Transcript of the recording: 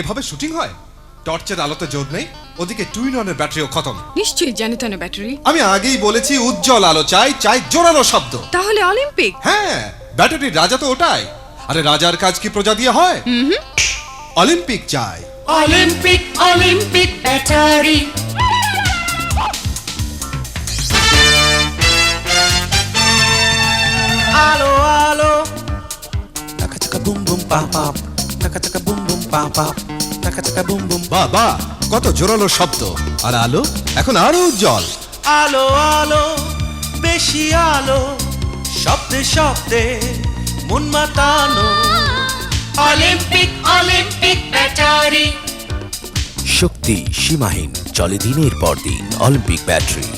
এভাবে শুটিং হয়? টর্চের আলোতে জোর নেই, ওদিকে টুইন অনের ব্যাটারিও খতম। নিশ্চয়ই জানি তো না ব্যাটারি। আমি আগেই বলেছি উজ্জ্বল আলো চাই, চাই জোরালো শব্দ। তাহলে অলিম্পিক? হ্যাঁ, ব্যাটারির রাজা তো ওটাই। আরে রাজার কাজ কি প্রজা দিয়ে হয়? অলিম্পিক চাই। Olympic Olympic battery. আলো আলো taka taka boom boom pop pop, taka taka boom boom pop pop, taka taka boom boom. বাবা, কত জোরালো শব্দ। আর আলো এখন আরো উজ্জ্বল। আলো আলো বেশি আলো, শব্দে শব্দে মন মাতানো। Olympic Olympic battery. শক্তি সীমাহীন, চলে দিনের পর দিন। Olympic battery.